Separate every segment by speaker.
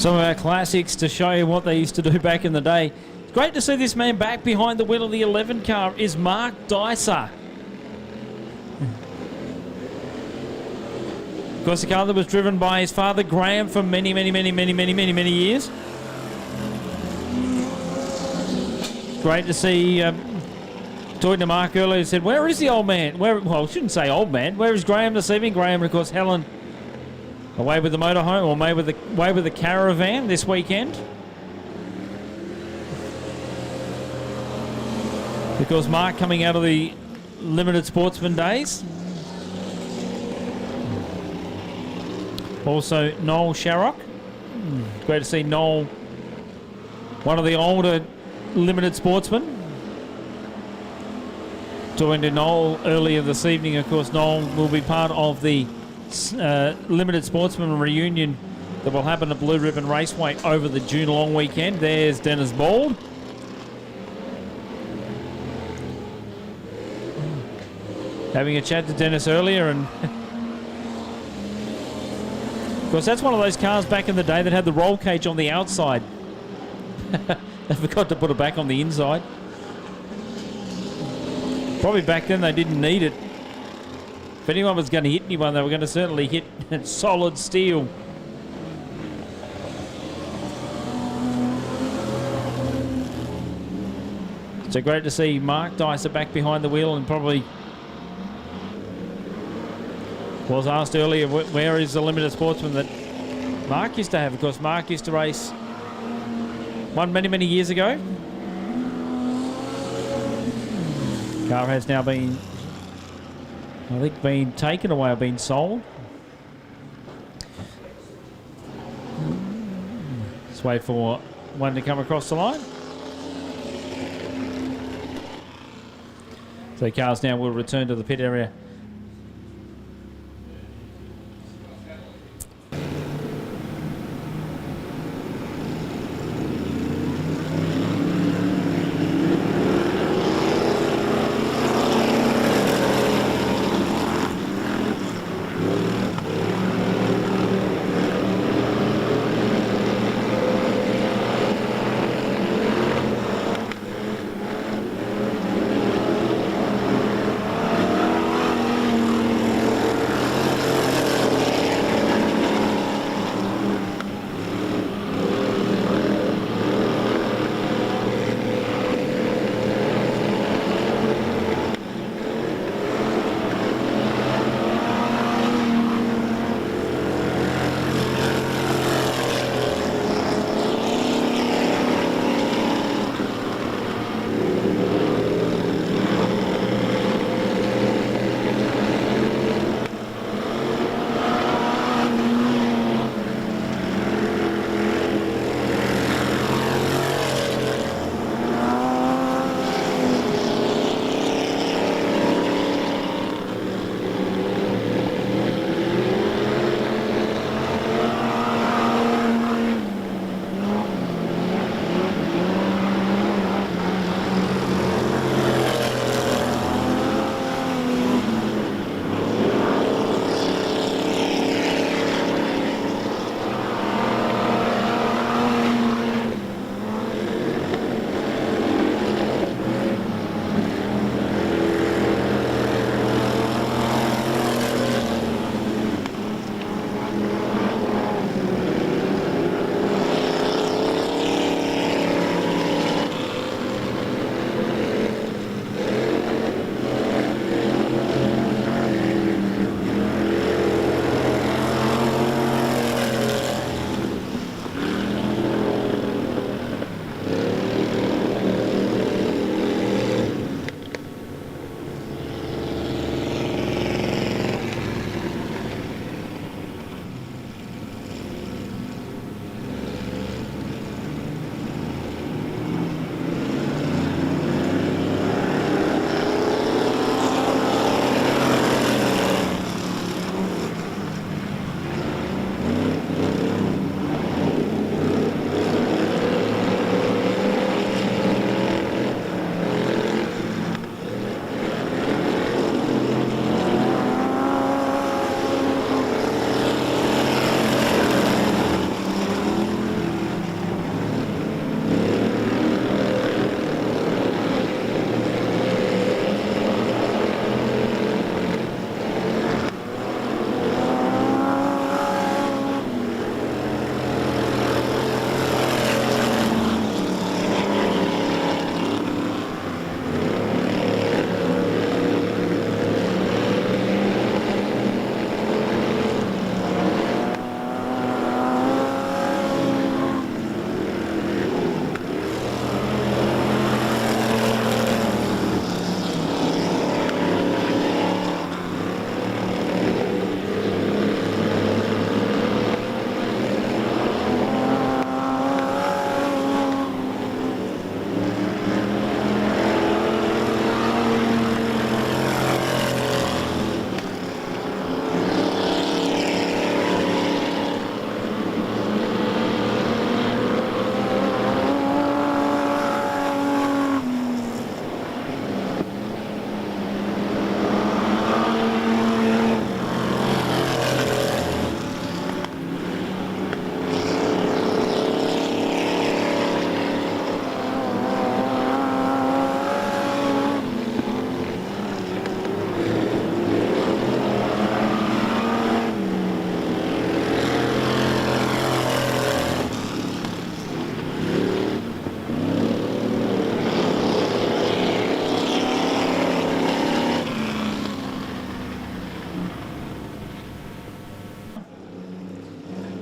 Speaker 1: Some of our classics to show you what they used to do back in the day. It's great to see this man back behind the wheel of the 11 car is Mark Dicer. Of course, the car that was driven by his father Graham for many years. Great to see. Talking to Mark earlier, he said, "Where is the old man? Well, I shouldn't say old man. Where is Graham this evening?" Graham, of course, Helen away with the motorhome, or away with the caravan this weekend. Because Mark coming out of the limited sportsman days. Also, Noel Sharrock. Great to see Noel, one of the older limited sportsmen. Talking to Noel earlier this evening, of course, Noel will be part of the limited sportsman reunion that will happen at Blue Ribbon Raceway over the June long weekend. There's Dennis Bald. Having a chat to Dennis earlier, and of course that's one of those cars back in the day that had the roll cage on the outside. They forgot to put it back on the inside. Probably back then they didn't need it. If anyone was going to hit anyone, they were going to certainly hit solid steel. So great to see Mark Dicer back behind the wheel, and probably was asked earlier, where is the limited sportsman that Mark used to have? Of course, Mark used to race one many years ago. Car has now been, I think, been taken away or been sold. Let's wait for one to come across the line. So cars now will return to the pit area.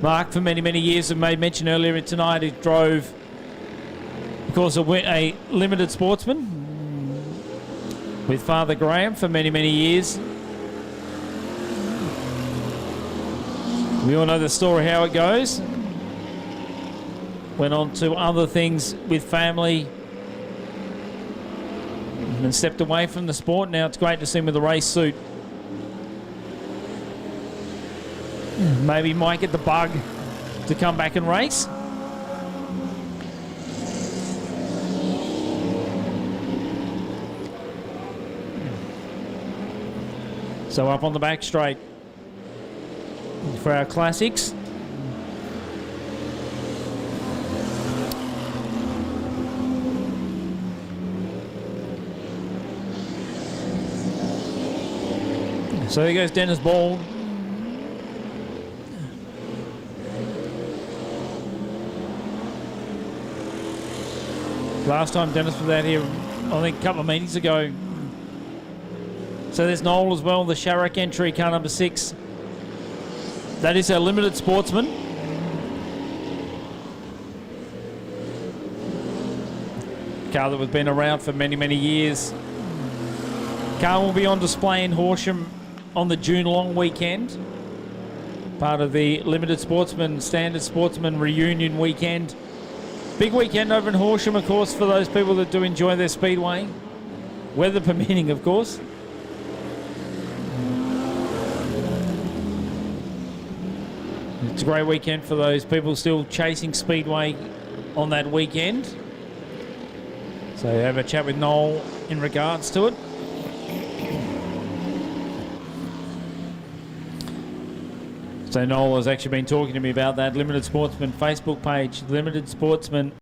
Speaker 1: Mark, for many, many years, I made mention earlier tonight, he drove, of course, a limited sportsman with Father Graham for many, many years. We all know the story, how it goes. Went on to other things with family and stepped away from the sport. Now it's great to see him with a race suit. Maybe he might get the bug to come back and race. So up on the back straight for our classics. So there goes Dennis Ball. Last time Dennis was out here, I think a couple of meetings ago. So there's Noel as well, the Sharrock entry, car number 6. That is our limited sportsman. Car that has been around for many, many years. Car will be on display in Horsham on the June long weekend. Part of the limited sportsman, standard sportsman reunion weekend. Big weekend over in Horsham, of course, for those people that do enjoy their speedway. Weather permitting, of course. It's a great weekend for those people still chasing speedway on that weekend. So have a chat with Noel in regards to it. So Noel has actually been talking to me about that Limited Sportsman Facebook page, Limited Sportsman